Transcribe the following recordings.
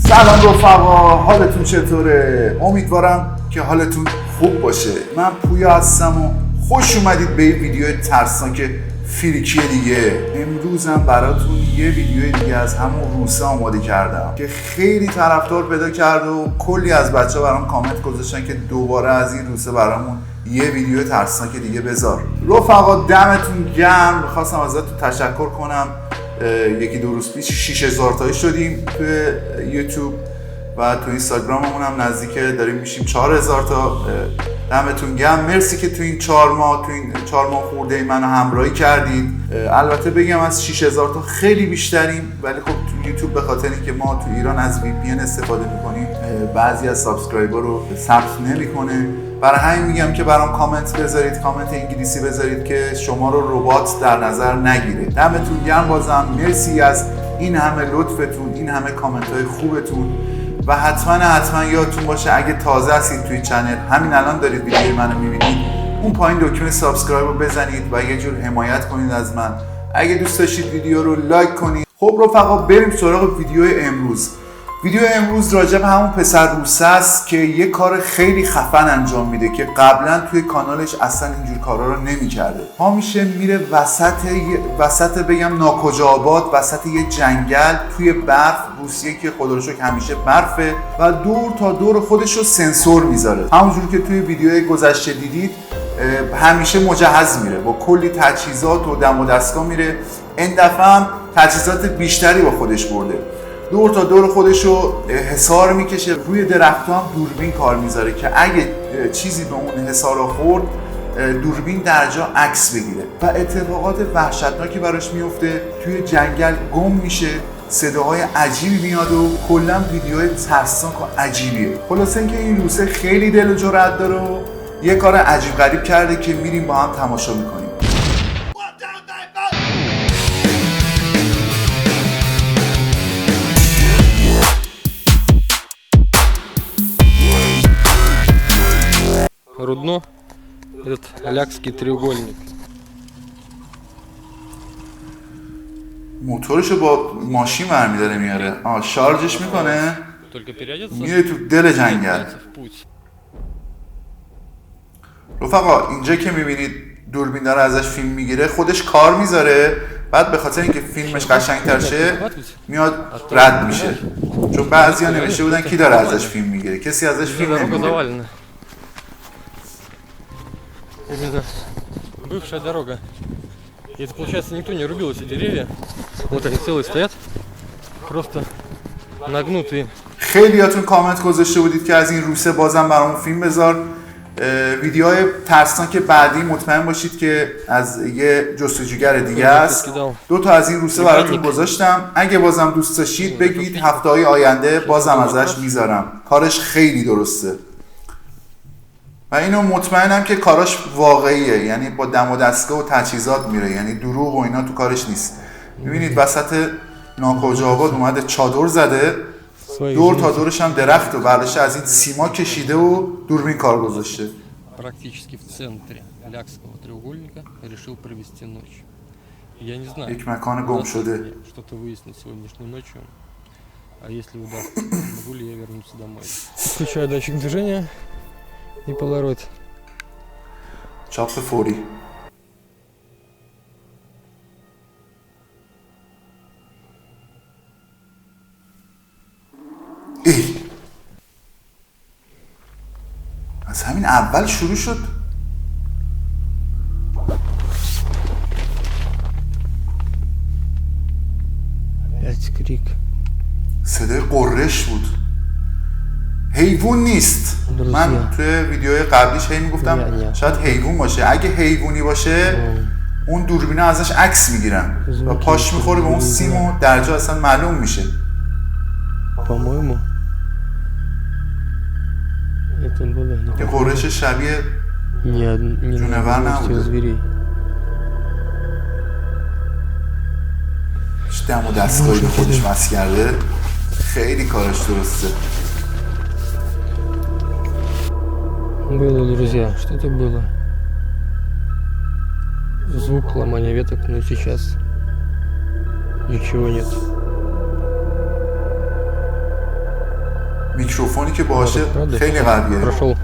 سلام رفقا، حالتون چطوره؟ امیدوارم که حالتون خوب باشه. من پویا هستم و خوش اومدید به یه ویدیو ترسناک فریکی دیگه. امروزم براتون یه ویدیو دیگه از همون روسه آماده کردم که خیلی طرفدار پیدا کرد و کلی از بچه برام کامنت گذاشتن که دوباره از این روسه برامون یه ویدیو ترسناک دیگه بذار. رفقا دمتون گرم. میخواستم ازتون تشکر کنم. یکی دو روز پیش 6000 تایی شدیم تو یوتیوب و تو اینستاگراممون هم نزدیک داریم میشیم 4000 تا. دمتون گرم. مرسی که تو این 4 ماه خورده منو همراهی کردید. البته بگم از 6000 تا خیلی بیشتریم، ولی خب تو یوتیوب به خاطر اینکه ما تو ایران از وی پی ان استفاده میکنیم بعضی از سابسکرایبر رو ثبت نمیکنه. برای همین میگم که برام کامنت بذارید، کامنت انگلیسی بذارید که شما رو ربات در نظر نگیره. دمتون گرم. بازم مرسی از این همه لطفتون، این همه کامنت های خوبتون و حتما یادتون باشه اگه تازه هستید توی چنل، همین الان دارید ویدیوی منو میبینید، اون پایین دکمه سابسکرایب رو بزنید و یه جور حمایت کنید از من. اگه دوست داشتید ویدیو رو لایک کنید. خب رفقا بریم سراغ ویدیو امروز. ویدیو امروز راجع به همون پسر روسه است که یه کار خیلی خفن انجام میده که قبلا توی کانالش اصلا اینجور کارا رو نمی‌کرده. ها میشه میره وسط بگم ناکجا آباد، وسط یه جنگل توی برف، روسیه که خدا رو شکر همیشه برفه، و دور تا دور خودش رو سنسور میذاره. همونجور که توی ویدیوهای گذشته دیدید همیشه مجهز میره، با کلی تجهیزات و دم و دستگاه میره. این دفعه هم تجهیزات بیشتری با خودش برده. دور تا دور خودش رو حصار میکشه، روی درخت‌ها هم دوربین کار میذاره که اگه چیزی به اون حصار خورد دوربین در جا عکس بگیره و اتفاقات وحشتناکی براش میفته. توی جنگل گم میشه، صداهای عجیبی میاد و کلا ویدیوهای ترسناک و عجیبیه. خلاصه اینکه این روسه خیلی دل و جرأت داره و یه کار عجیب غریب کرده که میریم با هم تماشا میکنیم. Рудно, этот Алякский треугольник. موتورشو با ماشین برمی‌داره میاره. شارژش میکنه، میره تو دل جنگل. رفقا اینجا که میبینید دوربین داره ازش فیلم میگیره، خودش کار میذاره، بعد به خاطر اینکه فیلمش قشنگتر شه میاد رد میشه. چون بعضیا نوشته بودن کی داره ازش فیلم میگیره، کسی ازش فیلم نمیگیره. Именно бывшая дорога. И это получается никто не рубил эти деревья. Вот они целые стоят. Просто нагнутые. خیلیاتون کامنت گذاشته بودید که از این روسه بازم برامون فیلم بذار. ویدیوهای ترسناک بعدی مطمئن باشید که از یه جستجوگر دیگه است. 2 تا از این روسه براتون گذاشتم. اگه بازم دوست داشتید بگید هفته‌های آینده بازم ازش میذارم. کارش خیلی درسته. و اینو مطمئنم که کاراش واقعیه، یعنی با دم و دستگاه و تجهیزات میره، یعنی دروغ و اینا تو کارش نیست. میبینید وسط ناکجا آباد اومده چادر زده، دور تا دورش هم درخت و برداشته از این سیما کشیده و دوربین کار گذاشته. Практически в центре Алякского треугольника решил провести ночь. Я не знаю. یک مکان گم شده. Что-то выяснить сегодняшней ночью. А если удастся, могу ли я вернуться домой? Включаю датчик движения. І поворот. چاپ فوری. از همین اول شروع شد. Опять крик. صدای قررش بود. حیوان نیست. من توی ویدیوهای قبلیش میگفتم شاید حیوان باشه. اگه حیوانی باشه اون دوربینا ازش عکس میگیرن و پاش میخوره به اون سیم و درجا اصلا معلوم میشه. По-моему, это было یه قررش شبیه جونور نبوده. دم و دستگاهی به خودش وصل کرده. خیلی کارش درسته. Было, друзья, что-то было. Звук ломания веток, но сейчас ничего нет. میکروفونی که باشه Правда? خیلی قویه. Прошел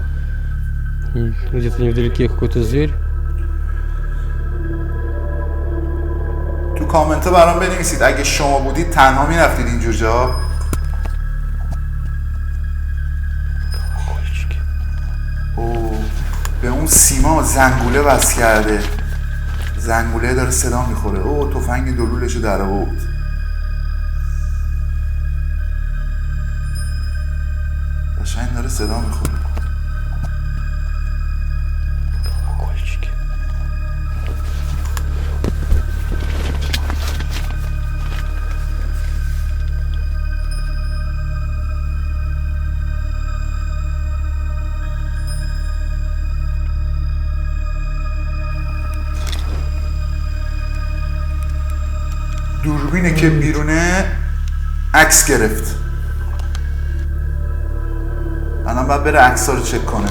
где-то невдалеке какой-то зверь. تو کامنت ها برام بنویسید اگه شما بودید تنها میرفتید اینجور جا؟ اوه به اون سیما زنگوله بس کرده. زنگوله داره صدا میخوره. اوه تفنگ دلولشو در آورد. قشنگ داره صدا میخوره. دوربینه که بیرونه عکس گرفت. الان باید بره عکس‌ها رو چک کنه.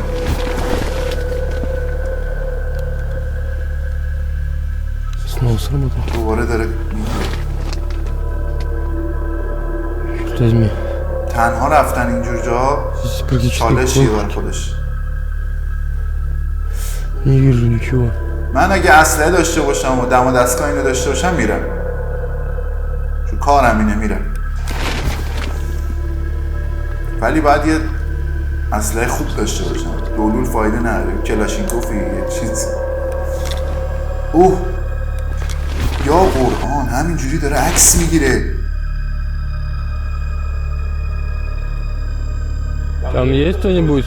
Снова сработал. دوباره داره Что возьми? تنها رفتن اینجور جا Здесь практически چالشیه кнопки. برای خودش. Не вижу ничего. من اگه اسلحه داشته باشم و دم و دستگاه اینو داشته باشم میرم، چون کارم اینه میرم، ولی باید یه اسلحه خوب داشته باشم. دولول فایده نداره، کلاشینکوف یه چیز. اوه یا قرآن همینجوری داره عکس میگیره. Там есть кто-нибудь?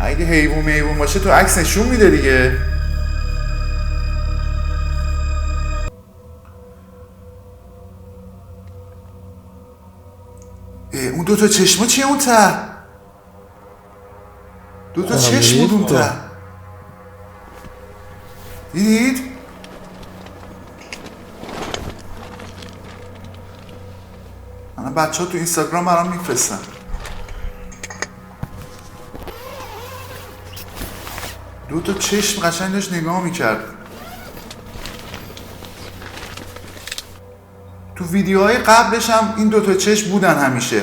اگه حیوون میوون باشه تو عکس نشون میده دیگه. اون دوتا چشما چیه اون ته؟ دوتا چشم بود اون ته. دیدید؟ من بچه ها تو اینستاگرام برام میفرستن. دوتا چشم قشنگ داشت نگاه میکرد. تو ویدیوهای قبلش هم این دوتا چشم بودن همیشه،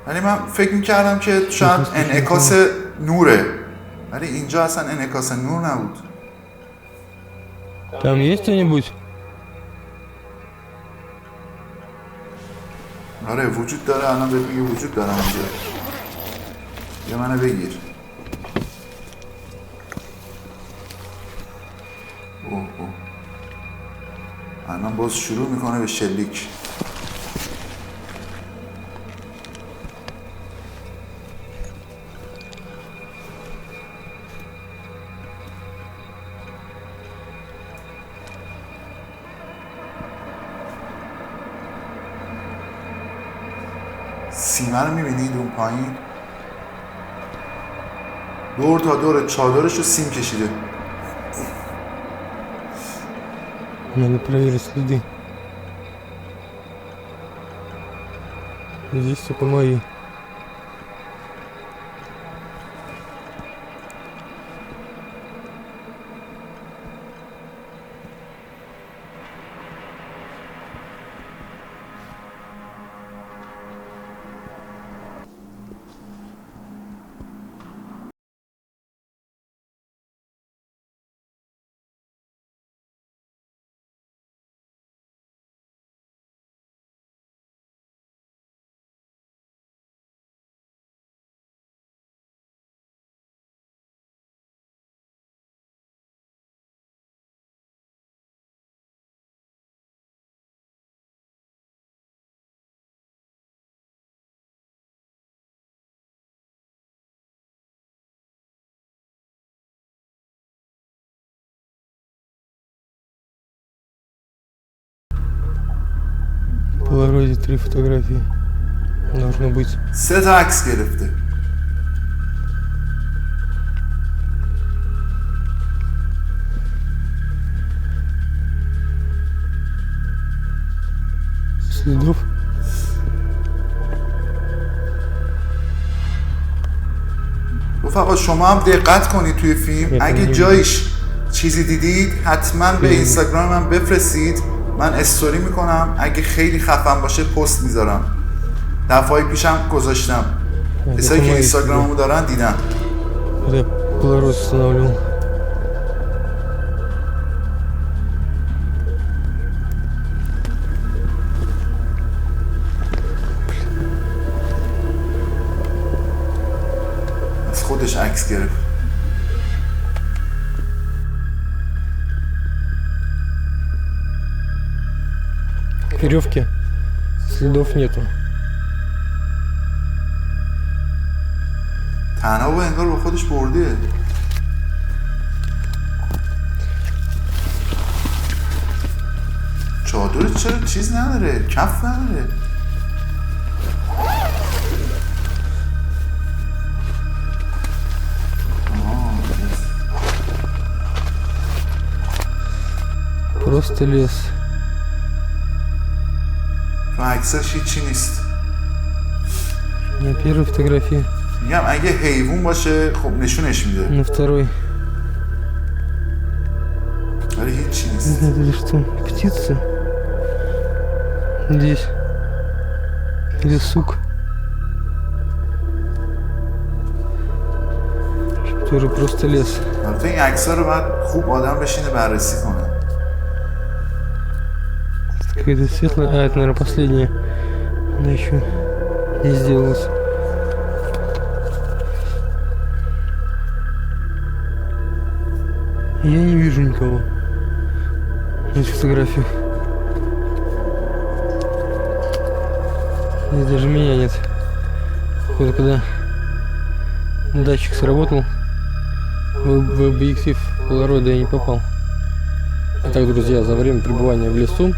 ولی من فکر میکردم که شاید انعکاس نوره، ولی اینجا اصلا انعکاس نور نبود. Там есть кто-нибудь? آره وجود داره. الان بهت میگه وجود داره اینجا. یه منو بگیر. اوه اوه الان باز شروع میکنه به شلیک. سیمه رو میبینید اون پایین؟ دور تا دور چادرش رو سیم کشیده. Надо проверить следы. Здесь только мои. В Полароиде 3 фотографии. Должно быть. 3 تا عکس گرفته. Следов. رفقا شما هم دقت کنید توی فیلم، اگه جایش چیزی دیدید حتما به اینستاگرام من بفرستید، من استوری میکنم. اگه خیلی خفن باشه پست میذارم. دفعه پیشم گذاشتم. کسایی که اینستاگراممو دارن دیدن. Я Polaroid устанавливал. از خودش عکس گرفت. Веревки. Следов нету. تنها با انگار با خودش برده. چادر چرا چیز نداره؟ کف نداره. Просто лес. تو عکسش هیچی نیست. На первой фотографии, میگم اگه حیوان باشه خب نشونش میده. на второй. ولی هیچی Не نیست. знаю, это что, птица? Здесь. Или сук. Тоже просто лес. البته این عکس‌ها رو باید خوب آدم بشینه بررسی کنه. Какая-то светлая. А, это, наверное, последняя. Она еще не сделалась. Я не вижу никого на этих фотографиях. Здесь даже меня нет. Походу, когда датчик сработал, в объектив Polaroid я не попал. Итак, друзья, за время пребывания в лесу,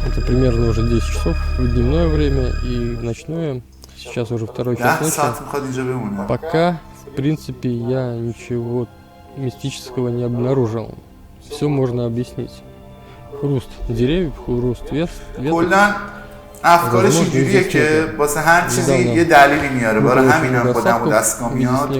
это примерно уже 10 часов в дневное время и в ночное, сейчас уже второй 10 час ночи, ساعت میخواد اینجا بمونه. пока, в принципе, я ничего мистического не обнаружил. Все можно объяснить. Хруст деревьев, хруст веток. کلا افکارش اینجوریه که واسه هر چیزی یه دلیلی میاره. برای همینم با دم و دستگاه میاد.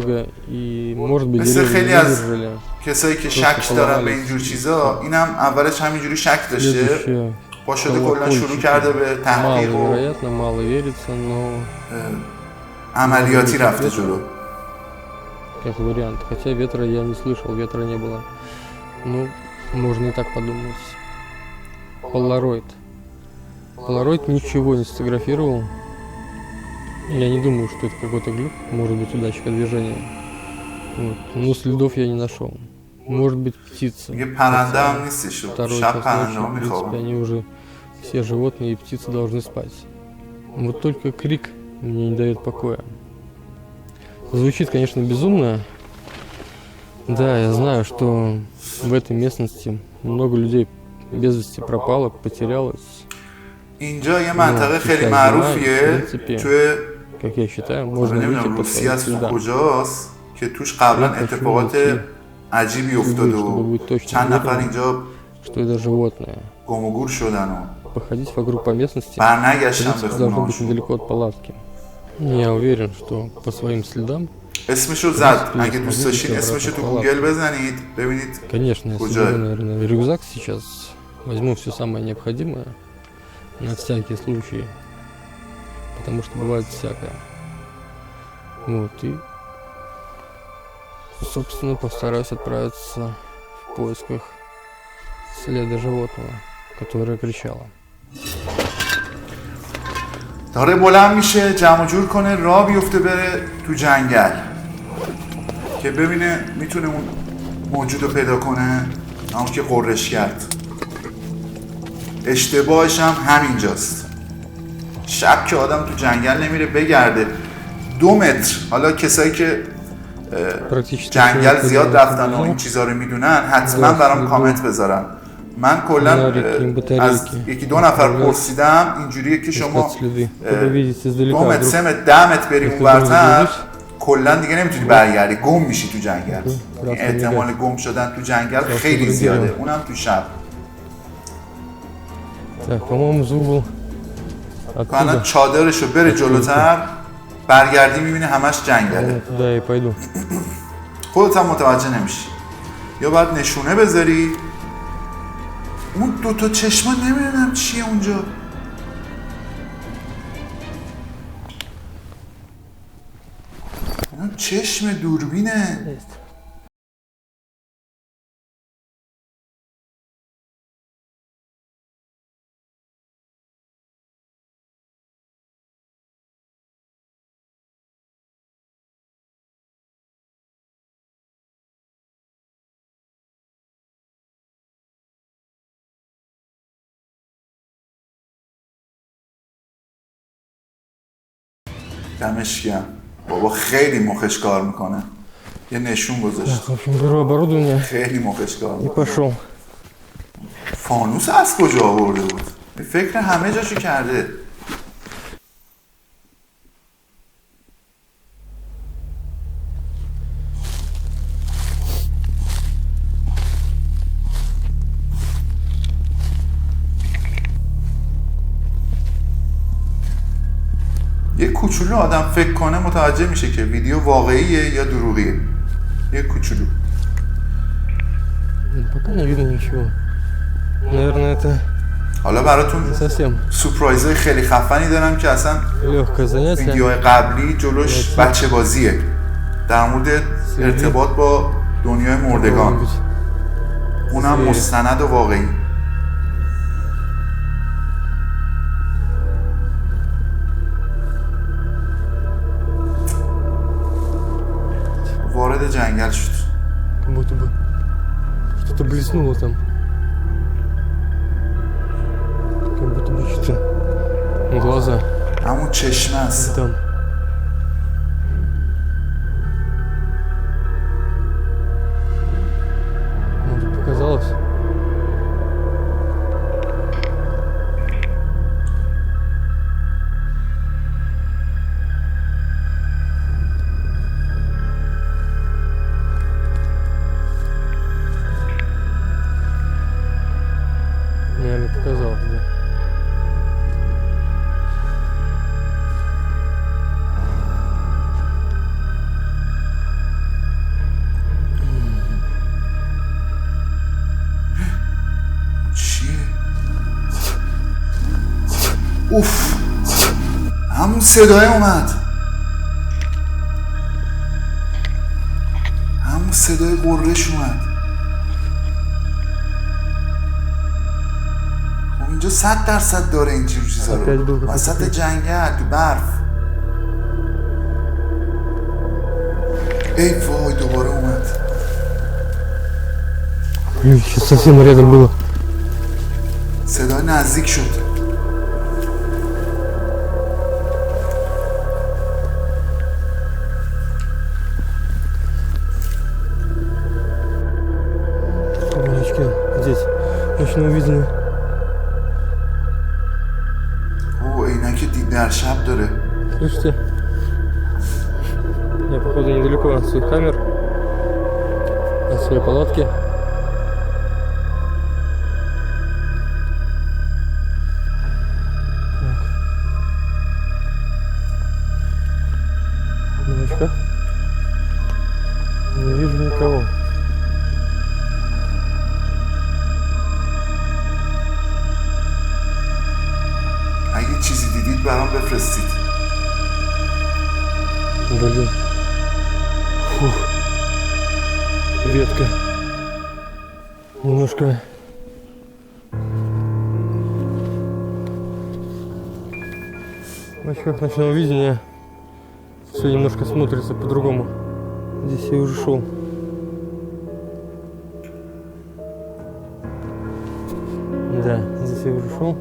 И, может быть, مثل деревья خیلی не از выдержали. کسایی که شک دارن به اینجور چیزا، اینم اولش همینجوری شک داشته، Следующее. پا شده کلا شروع کرده به تحقیق و Маловероятно, мало верится, но عملیاتی رفته جلو. как вариант. Хотя ветра я не слышал, ветра не было. Ну, можно и так подумать. Polaroid. Polaroid ничего не сфотографировал. Я не думаю, что это какой-то глюк. Может быть, удачка движения. Вот. Но следов я не нашел. Может быть, птица. میگه پرنده هم نیستش. Второй شب час پرنده ночи, ها в принципе, میخوابن. они уже все животные и птицы должны спать. Вот только крик мне не дает покоя. Звучит, конечно, безумно. Да, я знаю, что в этой местности много людей без вести пропало, потерялось. اینجا یه منطقه Ну, خیلی сейчас معروفیه зима, в принципе, توی Как я считаю, можно выйти نمیدونم по روسیه своим است تو следам. کجاست که توش قبلا Я хочу اتفاقات найти عجیبی следы, افتاده чтобы و быть точно چند نفر уверенным, اینجا что это животное. گم و گور شدن و Походить вокруг по местности, в برنگشتن به принципе, должно быть خونهاشون. недалеко от палатки. Я уверен, что по своим следам, اسمشو زد. اگه دوست داشتین اسمشو تو گوگل بزنید ببینید конечно, я Куда? соберу, наверное, рюкзак сейчас, возьму все самое необходимое на всякий случай, потому что бывает всякое. Вот, и, собственно, постараюсь отправиться в поисках следа животного, которое кричало. داره بلند میشه جمع جور کنه راه بیفته بره تو جنگل که ببینه میتونه اون موجود رو پیدا کنه، همون که قررش کرد. اشتباهش هم همینجاست. شب که آدم تو جنگل نمیره بگرده 2 متر. حالا کسایی که Практически جنگل никто زیاد не رفتن و побежал. این چیزا رو میدونن حتما برام کامنت بذارن. من کلا از یکی 2 نفر پرسیدم اینجوریه که شما Искать следы. Когда видите 2 издалека, متر вдруг 3 متر 10 متر بریم اون برتر بزنیش. کلا دیگه نمیتونی برگردی، گم میشی تو جنگل. رفتن این احتمال گم شدن تو جنگل خیلی بریم. زیاده، اونم تو شب. Так, по-моему, звук был الان оттуда. چادرشو بره جلوتر برگردی میبینی همش جنگله. Я туда и пойду. خودت هم متوجه نمیشی. یا باید نشونه بذاری. اون 2 تا چشما نمیدونم چیه اونجا. اینا چشم دوربینه. Есть. دمش گرم بابا، خیلی مخش کار میکنه. یه نشون گذاشت. Так, в общем, беру оборудование خیلی مخش کار и میکنه. пошел. فانوس از کجا آورده بود؟ فکر همه جاشو کرده. یه کوچولو آدم فکر کنه متوجه میشه که ویدیو واقعیه یا دروغیه. یه کوچولو. Пока не видно ничего. Наверное, это حالا براتون не совсем سورپرایزهای خیلی خفنی دارم که اصلا легкое занятие. ویدیوهای قبلی جلوش بچه بازیه، در مورد ارتباط با دنیای مردگان، اونم مستند و واقعی. وارد جنگل شد. Как будто бы что-то блеснуло там. Как будто бы что-то глаза همون چشمه است. там. Может, показалось? Наверное, показалось, да. چیه؟ اوف، همون صدای اومد. همون صدای قررش اومد. خب اینجا 100% داره اینجور چیزا رو. وسط جنگل تو برف. ای وای، دوباره اومد. Блин, сейчас совсем рядом было. صدای نزدیک شد. Кабанечки здесь. Ночное видение. او عینک دید در شب داره. Слышите? Я, походу, недалеко от своих камер, от своей палатки. Одиночка. Не вижу никого. اگه چیزی دیدید برام بفرستید. Блин. Фух. Ветка. Немножко. В очках ночного видения все немножко смотрится по-другому. Здесь я уже шел. Да, здесь я уже шел.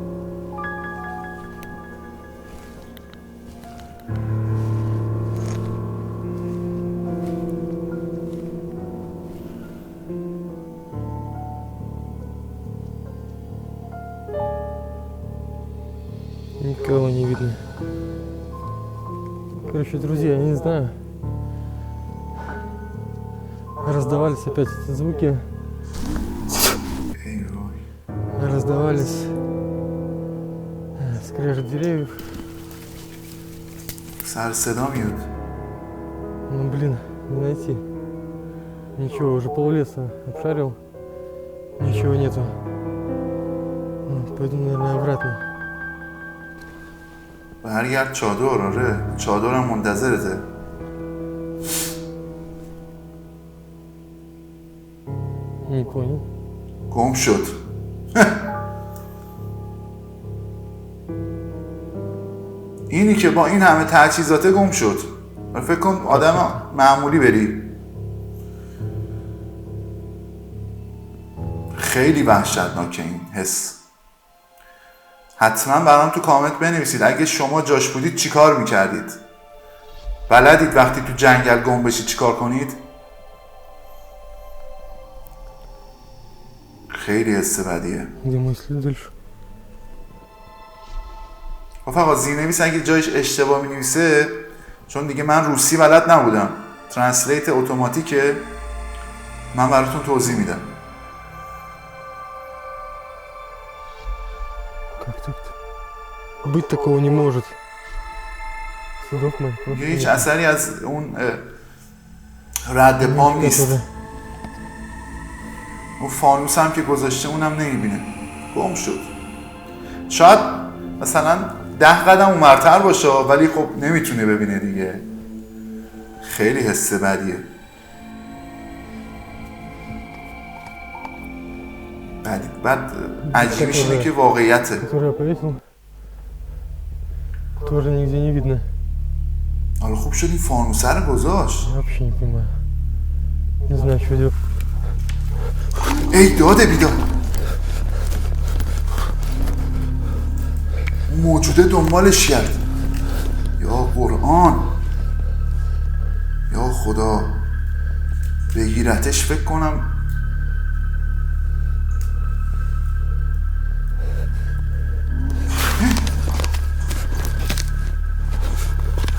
Никого не видно. Короче, друзья, я не знаю. Раздавались опять эти звуки. ای وای. Раздавались скрежет деревьев. سر صدا میاد. Ну блин, не найти. Ничего, уже пол-леса обшарил. Ничего нету. Ну, пойду, наверное, обратно. برگرد چادر. آره، چادرم منتظرته. Не понял. گم شد. اینی که با این همه تجهیزات گم شد. فکر کن آدم معمولی بری. خیلی وحشتناکه این حس. حتما برام تو کامنت بنویسید اگه شما جاش بودید چی کار میکردید؟ بلدید وقتی تو جنگل گم بشید چی کار کنید؟ خیلی حس بدیه. Где мысли дальше? رفقا زیرنویس اگه جایش اشتباه مینویسه، چون دیگه من روسی بلد نبودم، ترنسلیت اتوماتیکه، من براتون توضیح میدم. Как так-то? Быть такого не может. Судов моих просто هیچ нет. اثری از اون رد پام نیست. Который- اون فانوس هم که گذاشته اونم نمیبینه. گم شد. شاید مثلا 10 قدم اونورتر باشه ولی خب نمیتونه ببینه دیگه. خیلی حس بدیه. بعد عجیبش اینه که واقعیته. Который я повесил, тоже нигде не видно. حالا خوب شد این فانوسه رو گذاشت. Я вообще не понимаю. Не знаю, что делать. ای داده بیداد. موجوده دنبالش کرد. یا قرآن، یا خدا، بگیرتش فکر کنم.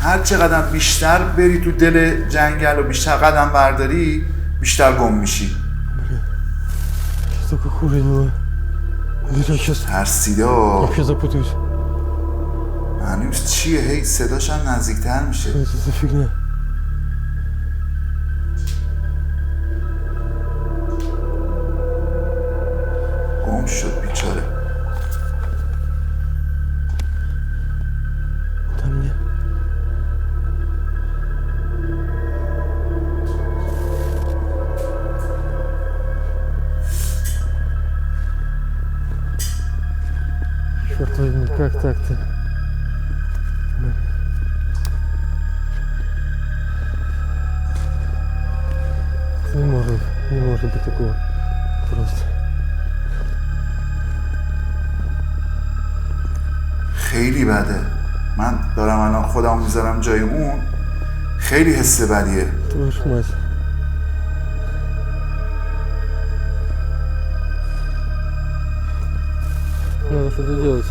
هر چقدر بیشتر بری تو دل جنگل و بیشتر قدم برداری بیشتر گم میشی. Сейчас только хуже делаю. Я сейчас ترسیده. вообще запутаюсь. هنوز چیه؟ هی صداش هم نزدیکتر میشه. Что это за фигня? گم شد بیچاره. Там мне. Черт возьми, как так-то? Не может быть такого. Просто. خیلی بده. من دارم الان خودم میذارم جای اون. خیلی حس بدیه. Твою ж мать. Надо что-то делать.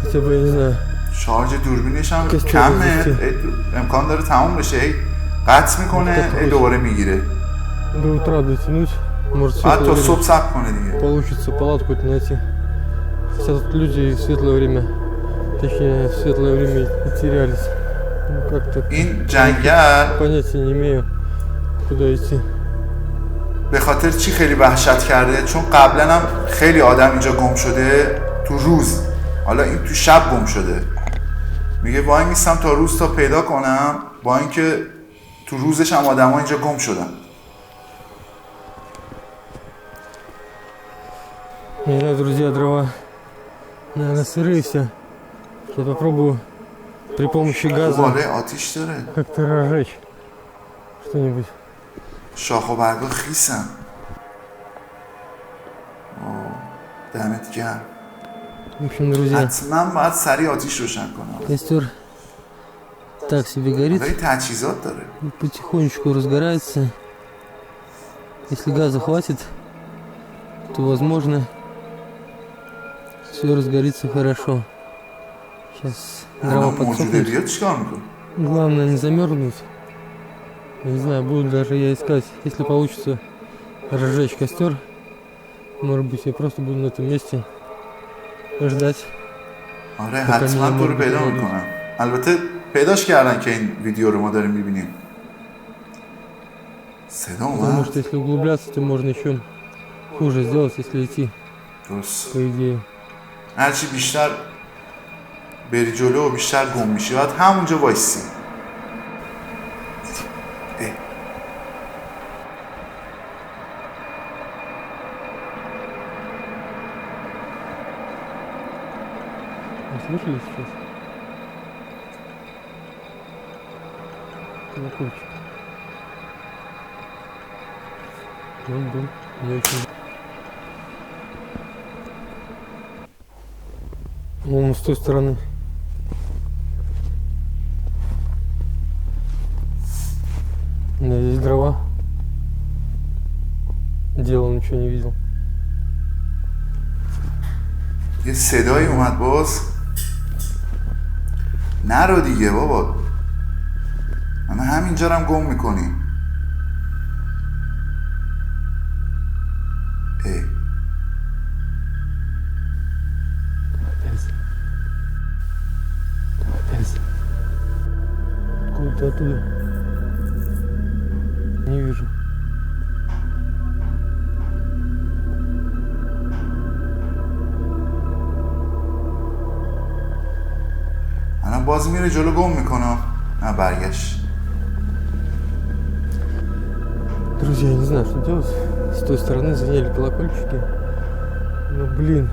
Хотя бы, я не знаю. شارژ دوربینش هم کسی کمه. چه امکان داره تموم بشه. هی قطع میکنه هی دوباره میگیره. До утра дотянуть. Может, بعد светлое تا صبح время صبر کنه دیگه. получится палатку это найти. Хотя тут люди и в светлое время, точнее, в светлое время и терялись. Ну, как-то این جنگل понятия не имею, куда идти. به خاطر چی خیلی وحشت کرده؟ چون قبلا هم خیلی آدم اینجا گم شده تو روز. حالا این تو شب گم شده. میگه وای میستم تا روز تا پیدا کنم، با اینکه تو روزش هم آدم ها اینجا گم شدن. Не знаю, друзья, дрова, наверное, сырые все. Я попробую при помощи газа بالای آتیش داره. как-то разжечь что-нибудь. شاخ و برگا خیسن. دمت گرم. В общем, друзья, حتما باید سریع آتیش روشن کنم. костер так себе горит, خیلی تجهیزات داره. потихонечку разгорается. Если газа хватит, то возможно все разгорится хорошо. Сейчас дрова الان موجوده подсохнут. بیاد چیکار میکنه؟ Главное не замерзнуть. Я не знаю, буду даже я искать, если получится разжечь костер. Может быть, я просто буду на этом месте ждать. آره حتما تو رو پیدا میکنم. البته پیداش کردن که این ویدیو رو ما داریم میبینیم. صدا Потому اومد؟ что если углубляться, то можно еще хуже сделать, если идти, درست. по идее. هرچی بیشتر بری جلو و بیشتر گم میشی باید همونجا وایسی. Слышали сейчас? Колокольчик. Бум-бум. Не очень. Вон с той стороны. Да, здесь дрова. Делал, ничего не видел. یه صدایی اومد باز. نرو دیگه بابا. من همینجا هم گم میکنی. ای Откуда-то оттуда. Не вижу. الان باز میره جلو گم میکنه. نه برگشت. Друзья, я не знаю, что делать. С той стороны звенели колокольчики. Но, блин,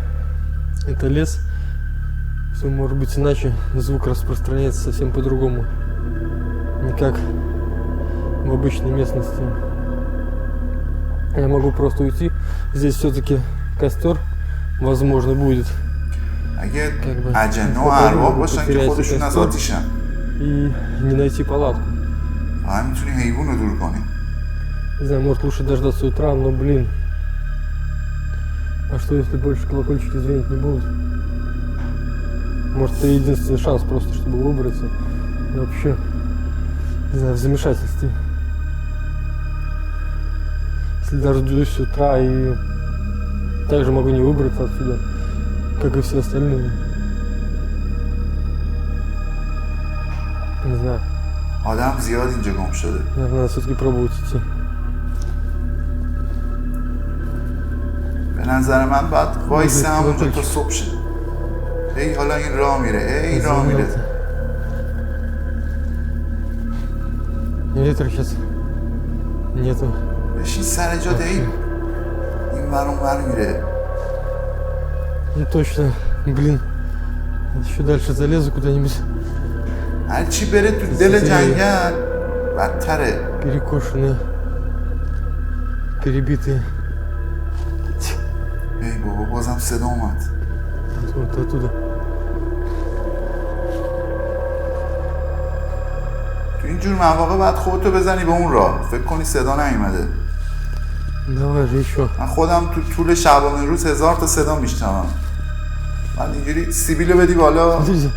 это лес. Все может быть иначе. Звук распространяется совсем по-другому. Не как в обычной местности. Я могу просто уйти. Здесь все-таки костер, возможно, будет. اگه Как бы اجنه و потерять ارواح باشن که خودشون костер از آتیشن. И не найти палатку. فقط میتونی حیوان رو دور کنی. Не знаю, может лучше дождаться утра, но, блин. А что, если больше колокольчики звенить не будут? Может, это единственный шанс просто, чтобы выбраться. Я вообще, не знаю, в замешательстве. Если дождусь с утра и также могу не выбраться отсюда, как и все остальные. Не знаю. آدم زیاد اینجا گم شده. Наверное, надо все-таки пробовать идти. به نظر من باید وایسه همونجا تا صبح شه. ای حالا این راه میره. ای راه میره. Ветра сейчас нету. بشین سر جات. ای این ور اون ور میره. Ну точно, блин. Еще дальше залезу куда-нибудь. هر چی بره تو دل جنگل بدتره. Перекошенные, перебитые. ای بابا بازم صدا اومد. Вот оттуда. تو اینجور مواقع باید خودتو بزنی به اون راه. فکر کنی صدا نیومده. Давай же еще. من خودم تو طول شبانه روز 1000 تا صدا میشنوم. بعد اینجوری سیبیلو بدی بالا Смотрите.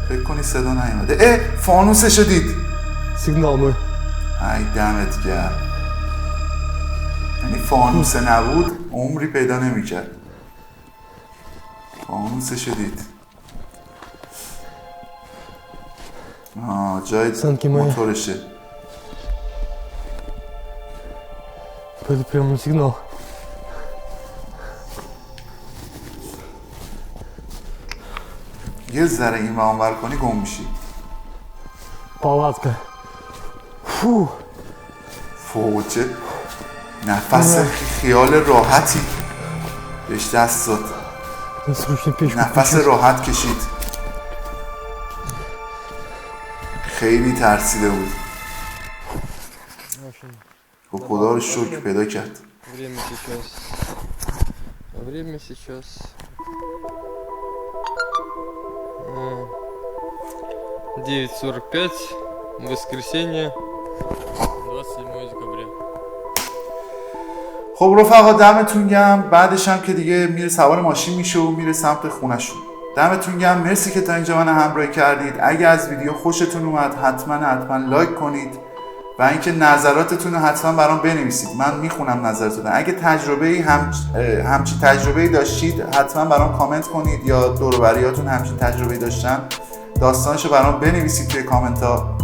فکر کنی صدا نیومده. اه فانوسشو دید. Сигнал мой. ای دمت گرم. یعنی فانوس نبود عمری پیدا نمیکرد. فانوسشو دید. جای Санки мои. موتورشه. Пойду прямо на сигнал. یه ذره این و اونور کنی گم میشی. Палатка. Фу. فوچه نفس خیال راحتی بهش دست داد. Срочно печку نفس включить. راحت کشید. خیلی ترسیده بود. В общем, خب خدا رو شکر پیدا کرد. время сейчас. Время сейчас. 9:45. Воскресенье. 27 декабря. خب رفقا دمتون گرم. بعدش هم که دیگه میره سوار ماشین میشه و میره سمت خونه‌شون. دمتون گرم. مرسی که تا اینجا من همراهی کردید. اگه از ویدیو خوشتون اومد حتما لایک کنید و اینکه نظراتتون رو حتما برام بنویسید. من میخونم نظرتون. اگه همچین تجربه‌ای داشتید حتما برام کامنت کنید یا دور و بریاتون همچین تجربه‌ای داشتن داستانشو برام بنویسید توی کامنت ها.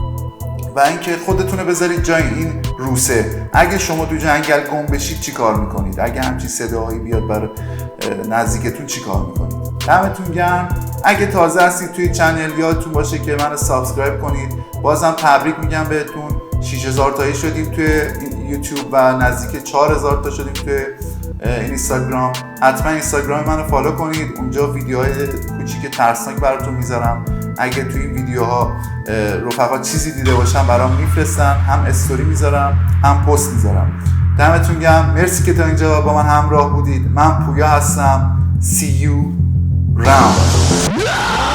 و اینکه خودتون رو بذارید جای این روسه. اگه شما تو جنگل گم بشید چی کار میکنید؟ اگه همچین صداهایی بیاد برای نزدیکتون چی کار میکنید؟ دمتون گرم. اگه تازه هستید توی چنل یادتون باشه که منو سابسکرایب کنید. بازم تبریک میگم بهتون. 6000 تایی شدیم توی یوتیوب و نزدیک 4000 تا شدیم توی اینستاگرام. حتما اینستاگرام منو فالو کنید، اونجا ویدیوهای کوچیک ترسناک براتون میذارم. اگه توی این ویدیوها رفقا چیزی دیده باشن برام میفرستن، هم استوری میذارم هم پست میذارم. دمتون گرم، مرسی که تا اینجا با من همراه بودید. من پویا هستم. See you round.